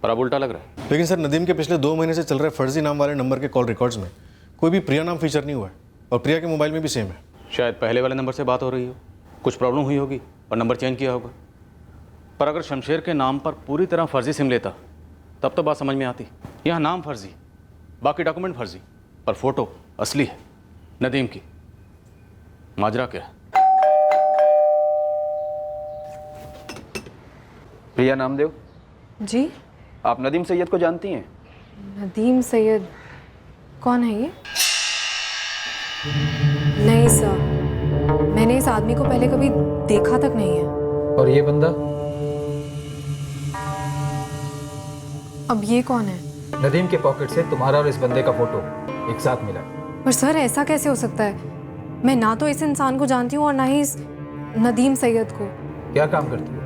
पर अब उल्टा लग रहा है। लेकिन सर, नदीम के पिछले 2 महीने से चल रहे फर्जी नाम वाले नंबर के कॉल रिकॉर्ड्स में कोई भी प्रिया नाम फीचर नहीं हुआ है और प्रिया के मोबाइल में भी सेम है। शायद पहले वाले नंबर से बात हो रही हो, कुछ प्रॉब्लम हुई होगी और नंबर चेंज किया होगा। पर अगर शमशेर के नाम पर पूरी तरह फर्जी सिम लेता तब तो बात समझ में आती। यहाँ नाम फर्जी, बाकी डॉक्यूमेंट फर्जी, पर फोटो असली है नदीम की। माजरा क्या है? प्रिया नामदेव जी, आप नदीम सैयद को जानती हैं? नदीम सैयद कौन है ये? नहीं सर, मैंने इस आदमी को पहले कभी देखा तक नहीं है। और ये बंदा? अब ये कौन है? नदीम के पॉकेट से तुम्हारा और इस बंदे का फोटो एक साथ मिला। पर सर, ऐसा कैसे हो सकता है? मैं ना तो इस इंसान को जानती हूँ और ना ही इस नदीम सैयद को। क्या काम करती हो?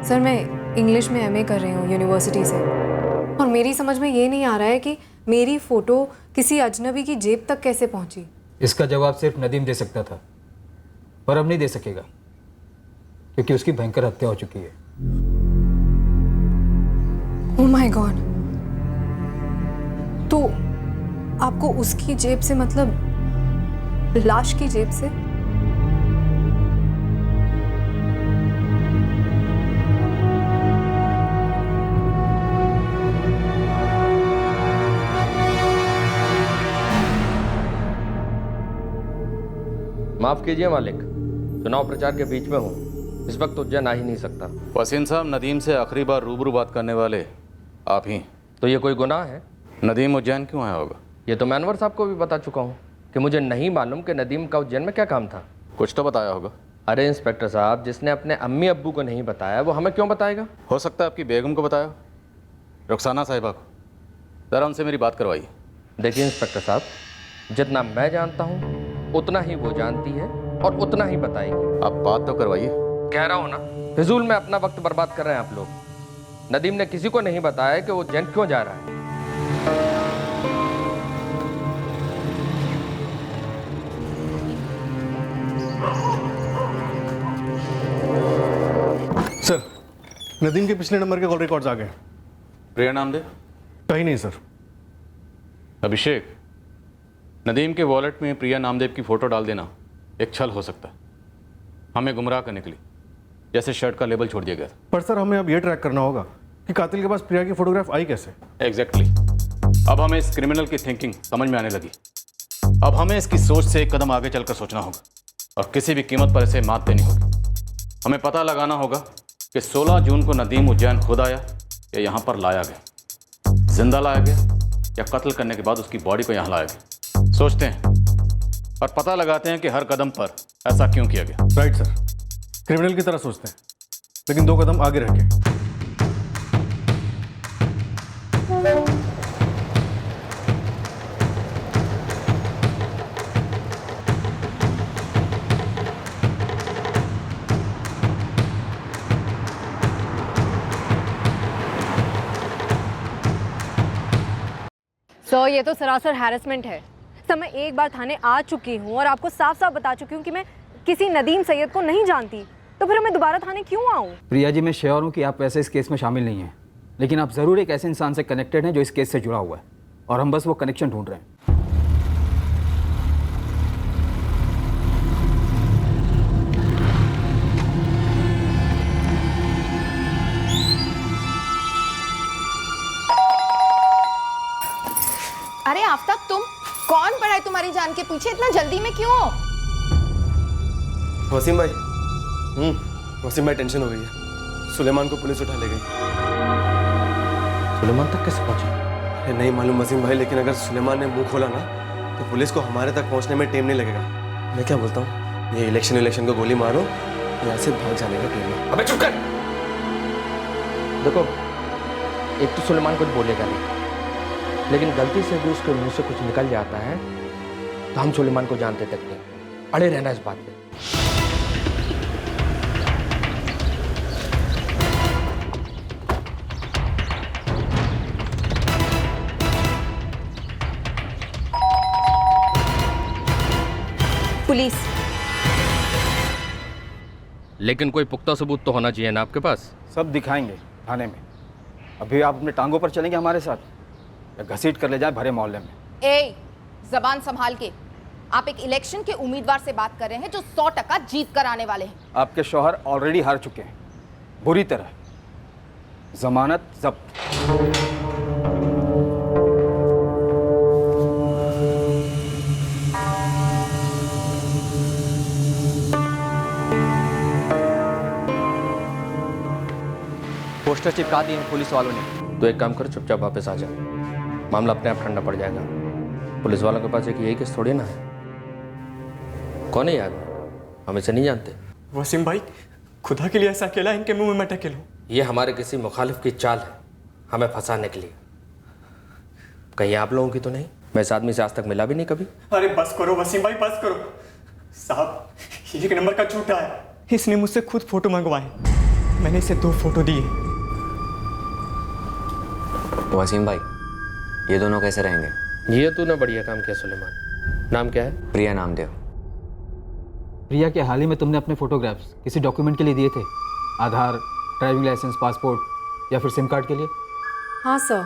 सर, मैं इंग्लिश में MA कर रही हूँ यूनिवर्सिटी से, और मेरी समझ में ये नहीं आ रहा है कि मेरी फ़ोटो किसी अजनबी की जेब तक कैसे पहुँची। इसका जवाब सिर्फ नदीम दे सकता था, पर अब नहीं दे सकेगा क्योंकि उसकी भयंकर हत्या हो चुकी है। Oh my God! तो आपको उसकी जेब से मतलब लाश की जेब से? माफ कीजिए मालिक, चुनाव प्रचार के बीच में हूँ, इस वक्त उज्जैन आ ही नहीं सकता। वसीम साहब, नदीम से आखिरी बार रूबरू बात करने वाले आप ही। तो ये कोई गुनाह है? नदीम उज्जैन क्यों आया होगा? ये तो मैं अनवर साहब को भी बता चुका हूँ कि मुझे नहीं मालूम कि नदीम का उज्जैन में क्या काम था। कुछ तो बताया होगा। अरे इंस्पेक्टर साहब, जिसने अपने अम्मी अब्बू को नहीं बताया वो हमें क्यों बताएगा? हो सकता है आपकी बेगम को बताया, रुखसाना साहिबा को। ज़रा उनसे मेरी बात करवाइए। देखिए इंस्पेक्टर साहब, जितना मैं जानता हूँ उतना ही वो जानती है और उतना ही बताएगी। आप बात तो करवाइए। कह रहा हूँ ना, फिजूल में अपना वक्त बर्बाद कर रहे हैं आप लोग। नदीम ने किसी को नहीं बताया कि वो उज्जैन क्यों जा रहा है। सर, नदीम के पिछले नंबर के कॉल रिकॉर्ड्स आ गए। प्रिया नामदेव? कहीं नहीं सर। अभिषेक, नदीम के वॉलेट में प्रिया नामदेव की फ़ोटो डाल देना एक छल हो सकता है, हमें गुमराह करने के लिए, जैसे शर्ट का लेबल छोड़ दिया गया था। पर सर, हमें अब ये ट्रैक करना होगा कि कातिल के पास प्रिया की फोटोग्राफ आई कैसे। एग्जैक्टली। अब हमें इस क्रिमिनल की थिंकिंग समझ में आने लगी। अब हमें इसकी सोच से एक कदम आगे चलकर सोचना होगा और किसी भी कीमत पर इसे मात देनी होगी। हमें पता लगाना होगा कि 16 जून को नदीम उज्जैन खुद आया या यहाँ पर लाया गया, जिंदा लाया गया या कत्ल करने के बाद उसकी बॉडी को यहाँ लाया गया। सोचते हैं और पता लगाते हैं कि हर कदम पर ऐसा क्यों किया गया। राइट सर, क्रिमिनल की तरह सोचते हैं, लेकिन 2 कदम आगे रह के। सर, ये तो सरासर हैरेसमेंट है। सर, मैं एक बार थाने आ चुकी हूँ और आपको साफ साफ बता चुकी हूँ कि मैं किसी नदीम सैयद को नहीं जानती, तो फिर मैं दोबारा थाने क्यों आऊँ? प्रिया जी, मैं श्योर हूँ कि आप वैसे इस केस में शामिल नहीं हैं, लेकिन आप ज़रूर एक ऐसे इंसान से कनेक्टेड हैं जो इस केस से जुड़ा हुआ है, और हम बस वो कनेक्शन ढूंढ रहे हैं। अरे आफ्ताब, तुम? कौन पड़ा है तुम्हारी जान के पीछे? इतना जल्दी में क्यों? वसीम भाई, वसीम भाई, टेंशन हो गई है। सुलेमान को पुलिस उठा ले गई। सुलेमान तक कैसे पहुंचे? अरे नहीं मालूम वसीम भाई, लेकिन अगर सुलेमान ने मुंह खोला ना तो पुलिस को हमारे तक पहुंचने में टाइम नहीं लगेगा। मैं क्या बोलता हूँ, ये इलेक्शन को गोली मारो, यहाँ से भाग जाने का टाइम है। अबे चुप कर। देखो, एक तो सुलेमान कुछ बोलेगा नहीं, लेकिन गलती से भी उसके मुंह से कुछ निकल जाता है तो हम सुलेमान को जानते तक नहीं। अड़े रहना इस बात पे। पुलिस। लेकिन कोई पुख्ता सबूत तो होना चाहिए ना आपके पास? सब दिखाएंगे थाने में। अभी आप अपने टांगों पर चलेंगे हमारे साथ, या घसीट कर ले जाए भरे मोहल्ले में? ए, जबान संभाल के। आप एक इलेक्शन के उम्मीदवार से बात कर रहे हैं जो 100% जीत कर आने वाले हैं। आपके शौहर ऑलरेडी हार चुके हैं, बुरी तरह। जमानत जब्त। पोस्टर चिपका दिए हैं पुलिस वालों ने। तो एक काम कर, चुपचाप वापस आ जा, मामला अपने आप ठंडा पड़ जाएगा। पुलिस वालों के पास एक यही केस थोड़ी ना है। कौन है यार? हम इसे नहीं जानते। वसीम भाई, खुदा के लिए ऐसा अकेला इनके मुंह में मैं टकेलूं? ये हमारे किसी मुखालिफ की चाल है, हमें फंसाने के लिए। कहीं आप लोगों की तो नहीं? मैं इस आदमी से आज तक मिला भी नहीं कभी। अरे बस करो वसीम भाई, बस करो। साहब, 1 नंबर का झूठा है। इसने मुझसे खुद फोटो मंगवाए, मैंने इसे 2 फोटो दिए। वसीम भाई, ये दोनों कैसे रहेंगे? ये तूने बढ़िया काम किया सुलेमान। नाम क्या है? प्रिया नामदेव। प्रिया के हाल ही में तुमने अपने फोटोग्राफ्स किसी डॉक्यूमेंट के लिए दिए थे? आधार, ड्राइविंग लाइसेंस, पासपोर्ट या फिर सिम कार्ड के लिए? हाँ सर,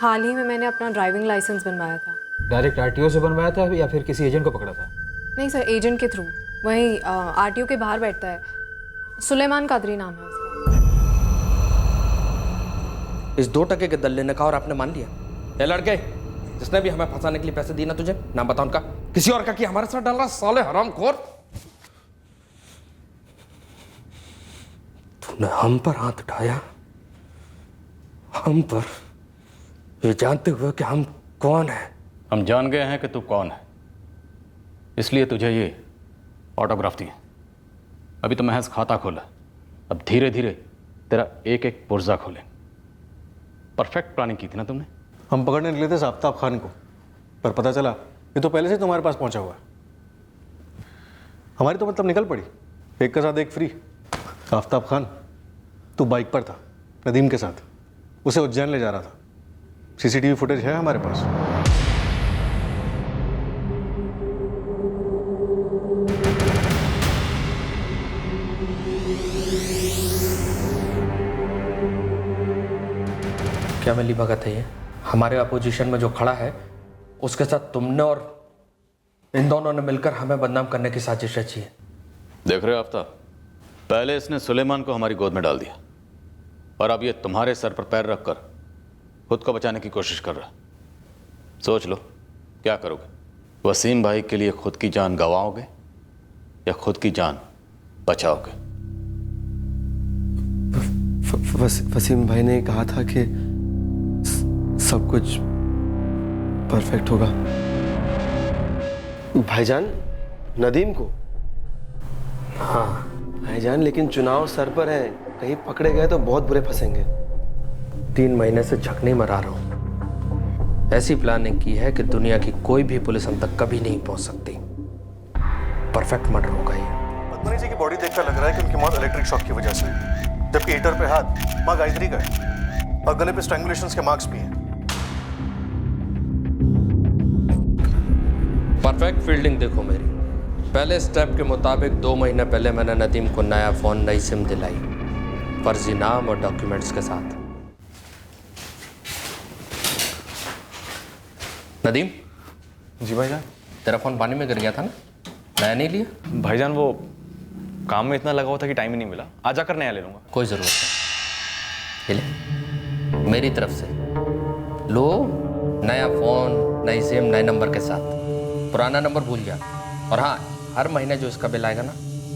हाल ही में मैंने अपना ड्राइविंग लाइसेंस बनवाया था। डायरेक्ट आरटीओ से बनवाया था या फिर किसी एजेंट को पकड़ा था? नहीं सर, एजेंट के थ्रू। वहीं आरटीओ के बाहर बैठता है, सुलेमान कादरी नाम है उसका। इस 2 टके के दल्ले ने कहा और आपने मान लिया? ये लड़के, जिसने भी हमें फंसाने के लिए पैसे दिए ना तुझे, नाम बता उनका। किसी और का कि हमारे साथ डाल रहा साले हरामखोर। तूने हम पर हाथ उठाया, हम पर, ये जानते हुए कि हम कौन है। हम जान गए हैं कि तू कौन है, इसलिए तुझे ये ऑटोग्राफ दिए। अभी तो महज खाता खोला, अब धीरे धीरे तेरा एक एक पुर्जा खोले। परफेक्ट प्लानिंग की थी ना तुमने। हम पकड़ने निकले थे आफ्ताब खान को, पर पता चला ये तो पहले से तुम्हारे पास पहुंचा हुआ है। हमारी तो मतलब निकल पड़ी, एक के साथ एक फ्री। आफ्ताब खान, तू बाइक पर था नदीम के साथ, उसे उज्जैन ले जा रहा था। सीसीटीवी फुटेज है हमारे पास। क्या मिली भगत है ये? हमारे अपोजिशन में जो खड़ा है उसके साथ तुमने और इन दोनों ने मिलकर हमें बदनाम करने की साजिश रची है। देख रहे हो आफ्ताब, पहले इसने सुलेमान को हमारी गोद में डाल दिया और अब ये तुम्हारे सर पर पैर रखकर खुद को बचाने की कोशिश कर रहा। सोच लो क्या करोगे। वसीम भाई के लिए खुद की जान गंवाओगे या खुद की जान बचाओगे? वसीम भाई ने कहा था कि सब कुछ परफेक्ट होगा। भाईजान, नदीम को? हाँ भाईजान, लेकिन चुनाव सर पर है, कहीं पकड़े गए तो बहुत बुरे फंसेंगे। 3 महीने से झकने मरा रहा हूं। ऐसी प्लानिंग की है कि दुनिया की कोई भी पुलिस हम तक कभी नहीं पहुंच सकती। परफेक्ट मर्डर होगा ये। पद्मनी जी की बॉडी देखकर लग रहा है कि उनकी मौत इलेक्ट्रिक शॉक की वजह से हुई, जबकि हीटर पे हाथ मां गायत्री का है और गले पे स्ट्रैंगुलेशंस के मार्क्स भी हैं। परफेक्ट फील्डिंग देखो मेरी। पहले स्टेप के मुताबिक 2 महीने पहले मैंने नदीम को नया फ़ोन, नई सिम दिलाई, फर्जी नाम और डॉक्यूमेंट्स के साथ। नदीम जी भाईजान। तेरा फ़ोन पानी में गिर गया था ना, नया नहीं लिया? भाईजान वो काम में इतना लगा हुआ था कि टाइम ही नहीं मिला, आज जाकर नया ले लूँगा। कोई ज़रूरत नहीं, ले मेरी तरफ से लो नया फ़ोन, नई सिम, नए नंबर के साथ। पुराना नंबर भूल जा। और हाँ, हर महीने जो इसका बिल आएगा ना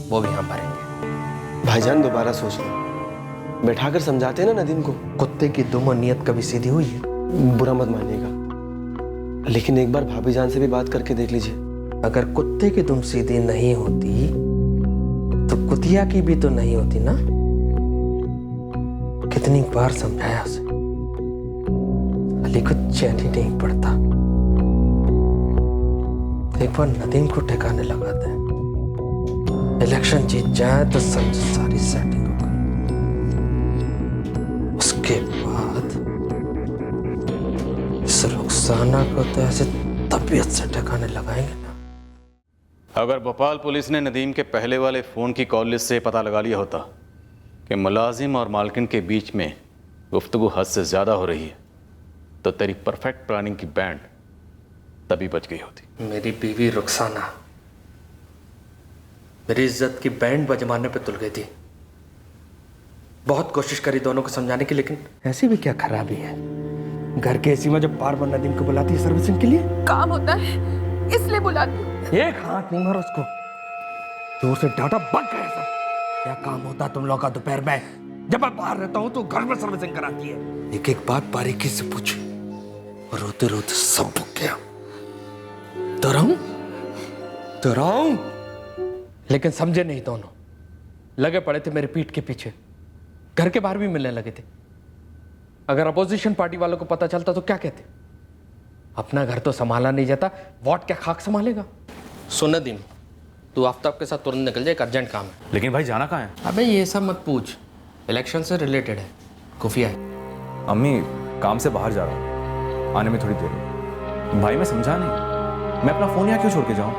वो भी हम भरेंगे। भाईजान दोबारा सोच लो, बैठाकर समझाते हैं ना नदीम को। कुत्ते की दुम और नीयत कभी सीधी हुई है? बुरा मत मानिएगा, लेकिन एक बार भाभी जान से भी बात करके देख लीजिए। अगर कुत्ते की दुम सीधी नहीं होती तो कुतिया की भी तो नहीं होती ना। कितनी बार समझाया उसे, अली को चैन ही नहीं पड़ता। एक बार नदीम को ठिकाने लगा दे, इलेक्शन जीत जाए तो समझ सारी सेटिंग हो गई। उसके बाद इस रुखसाना को तो ऐसे तबीयत से ठिकाने लगाएंगे ना। अगर भोपाल पुलिस ने नदीम के पहले वाले फ़ोन की कॉल लिस्ट से पता लगा लिया होता कि मुलाजिम और मालकिन के बीच में गुफ्तगू हद से ज़्यादा हो रही है, तो तेरी परफेक्ट प्लानिंग की बैंड तभी बच गई होती। मेरी बीवी रुखसाना मेरी इज्जत की बैंड बजमाने पे तुल गई थी। बहुत कोशिश करी दोनों को समझाने की, लेकिन ऐसी भी क्या खराबी है। घर के एसी में जब बार बार नदीम को बुलाती है सर्विसिंग के लिए, काम होता है इसलिए बुलाती हूँ। एक हाथ नहीं मारो उसको, जोर से डांटा, बंद करे सब। क्या काम होता तुम लोग का दोपहर में? जब मैं बाहर रहता हूँ तो घर में सर्विसिंग कराती है। एक एक बात बारीकी से पूछी और रोते रोते सब भुग गया। डराऊं, लेकिन समझे नहीं दोनों। लगे पड़े थे मेरे पीठ के पीछे, घर के बाहर भी मिलने लगे थे। अगर अपोजिशन पार्टी वालों को पता चलता तो क्या कहते? अपना घर तो संभाला नहीं जाता, वोट क्या खाक संभालेगा? सुन नदीम, तू आफ्ताब के साथ तुरंत निकल जाए, एक अर्जेंट काम है। लेकिन भाई जाना कहाँ है? अबे ये सब मत पूछ, इलेक्शन से रिलेटेड है, खुफिया है। अम्मी काम से बाहर जा रहा हूँ, आने में थोड़ी देर है। भाई मैं समझा नहीं, मैं अपना फ़ोन यहाँ क्यों छोड़ के जाऊँ?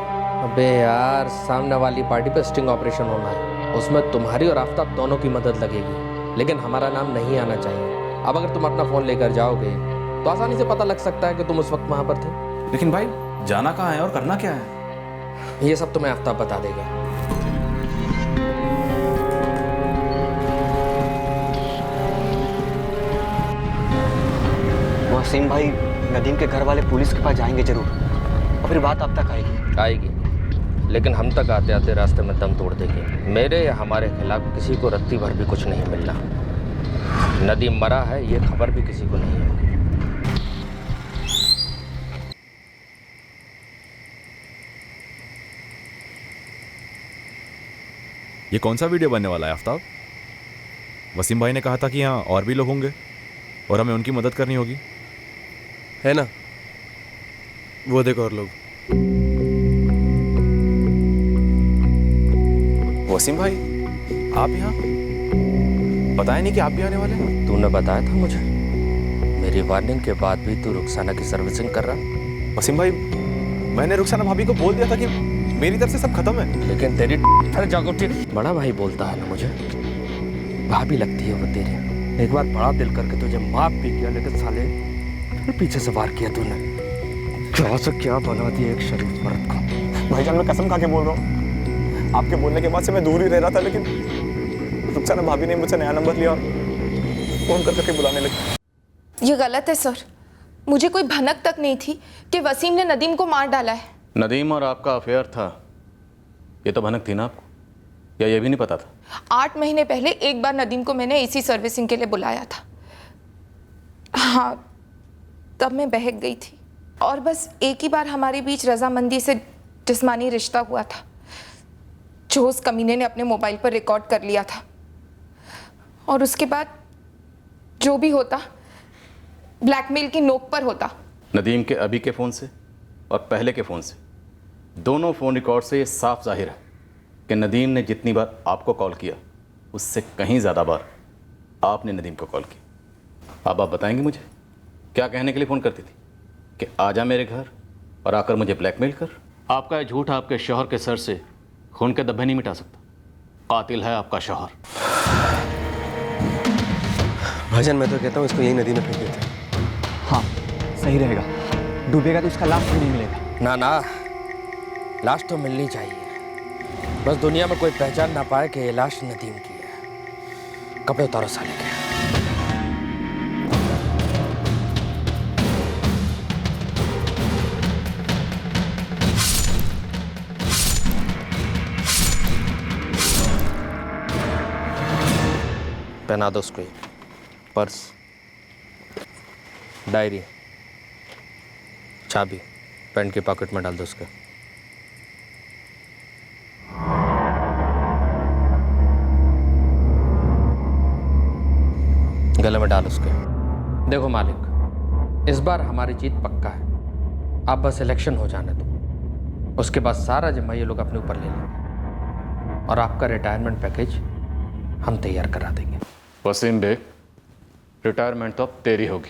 अबे यार, सामने वाली पार्टी पे स्टिंग ऑपरेशन होना है, उसमें तुम्हारी और आफ्ताब दोनों की मदद लगेगी, लेकिन हमारा नाम नहीं आना चाहिए। अब अगर तुम अपना फ़ोन लेकर जाओगे तो आसानी से पता लग सकता है कि तुम उस वक्त वहाँ पर थे। लेकिन भाई जाना कहाँ है और करना क्या है? ये सब तुम्हें आफ्ताब बता देगा। वसीम भाई, नदीम के घर वाले पुलिस के पास जाएंगे जरूर, और फिर बात अब तक आएगी। लेकिन हम तक आते आते रास्ते में दम तोड़ देंगे। मेरे या हमारे खिलाफ किसी को रत्ती भर भी कुछ नहीं मिलना। नदीम मरा है ये खबर भी किसी को नहीं होगी। ये कौन सा वीडियो बनने वाला है आफ्ताब? वसीम भाई ने कहा था कि यहाँ और भी लोग होंगे और हमें उनकी मदद करनी होगी, है ना? वो देखो और लोग। वसीम भाई आप यहाँ? बताया नहीं कि आप भी आने वाले हैं? तूने बताया था मुझे। मेरी वार्निंग के बाद भी तू रुखसाना की सर्विसिंग कर रहा? वसीम भाई मैंने रुखसाना भाभी को बोल दिया था कि मेरी तरफ से सब खत्म है। लेकिन तेरी जागोटी बड़ा भाई बोलता है ना मुझे, भाभी लगती है वो तेरी। एक बार बड़ा दिल करके तुझे माफ भी किया, लेकिन साले फिर पीछे से वार किया तूने। क्या से क्या बना दिया एक शरीफ मर्द को। भाईजान मैं कसम खा के बोल रहा हूँ, आपके बोलने के बाद से मैं दूर ही रह रहा था, लेकिन रुखसाना भाभी ने मुझसे नया नंबर लिया और फोन करके बुलाने लगी। ये गलत है सर। मुझे कोई भनक तक नहीं थी कि वसीम ने नदीम को मार डाला है। नदीम और आपका अफेयर था, ये तो भनक थी ना आपको, या ये भी नहीं पता था? 8 महीने पहले एक बार नदीम को मैंने इसी सर्विसिंग के लिए बुलाया था। हाँ, तब मैं बहक गई थी और बस एक ही बार हमारे बीच रजामंदी से जिस्मानी रिश्ता हुआ था, जो उस कमीने ने अपने मोबाइल पर रिकॉर्ड कर लिया था। और उसके बाद जो भी होता ब्लैकमेल की नोक पर होता। नदीम के अभी के फ़ोन से और पहले के फ़ोन से, दोनों फ़ोन रिकॉर्ड से ये साफ जाहिर है कि नदीम ने जितनी बार आपको कॉल किया उससे कहीं ज़्यादा बार आपने नदीम को कॉल किया। अब आप बताएंगे मुझे क्या कहने के लिए फ़ोन करती थी कि आजा मेरे घर और आकर मुझे ब्लैकमेल कर? आपका ये झूठ आपके शौहर के सर से खून के धब्बे नहीं मिटा सकता। कातिल है आपका शौहर। भाईजान मैं तो कहता हूँ इसको यही नदी में फेंक देते। हाँ सही रहेगा, डूबेगा तो इसका लाश भी नहीं मिलेगा। ना ना, लाश तो मिलनी चाहिए, बस दुनिया में कोई पहचान ना पाए कि ये लाश नदीम की है। कपड़े उतारो साले के। पहना दो उसको, पर्स, डायरी, चाबी पैंट के पॉकेट में डाल दो उसके। गले में डाल उसके। देखो मालिक, इस बार हमारी जीत पक्का है। आप बस इलेक्शन हो जाने दो, उसके बाद सारा जिम्मा ये लोग अपने ऊपर ले लेंगे और आपका रिटायरमेंट पैकेज हम तैयार करा देंगे। वसीम बेग, रिटायरमेंट तो अब तेरी होगी,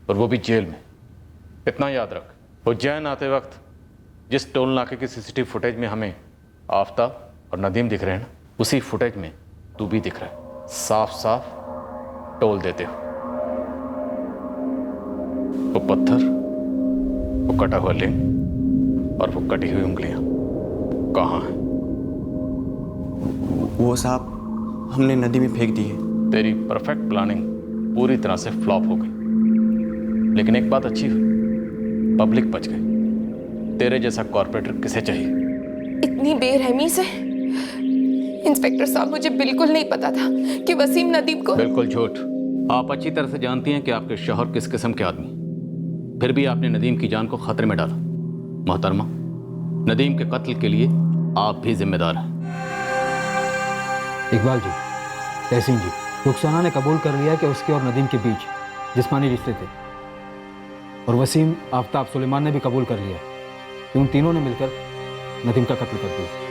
और वो भी जेल में। इतना याद रख, उज्जैन आते वक्त जिस टोल नाके की सीसीटीवी फुटेज में हमें आफ्ताब और नदीम दिख रहे हैं ना, उसी फुटेज में तू भी दिख रहा है। साफ साफ टोल देते हो। वो पत्थर, वो कटा हुआ लिंग और वो कटी हुई उंगलियां कहाँ हैं? वो साहब हमने नदी में फेंक दी है। तेरी परफेक्ट प्लानिंग पूरी तरह से फ्लॉप हो गई, लेकिन एक बात अच्छी हुई, पब्लिक बच गई। तेरे जैसा कॉर्पोरेटर किसे चाहिए? इतनी बेरहमी से? इंस्पेक्टर साहब, मुझे बिल्कुल नहीं पता था कि वसीम नदीम को। बिल्कुल झूठ। आप अच्छी तरह से जानती हैं कि आपके शौहर किस किस्म के आदमी, फिर भी आपने नदीम की जान को खतरे में डाला। मोहतरमा, नदीम के कत्ल के लिए आप भी जिम्मेदार हैं। इकबाल जी, तहसीन जी, रुखसाना ने कबूल कर लिया कि उसके और नदीम के बीच जिस्मानी रिश्ते थे, और वसीम, आफ्ताब, सुलेमान ने भी कबूल कर लिया कि उन तीनों ने मिलकर नदीम का कत्ल कर दिया।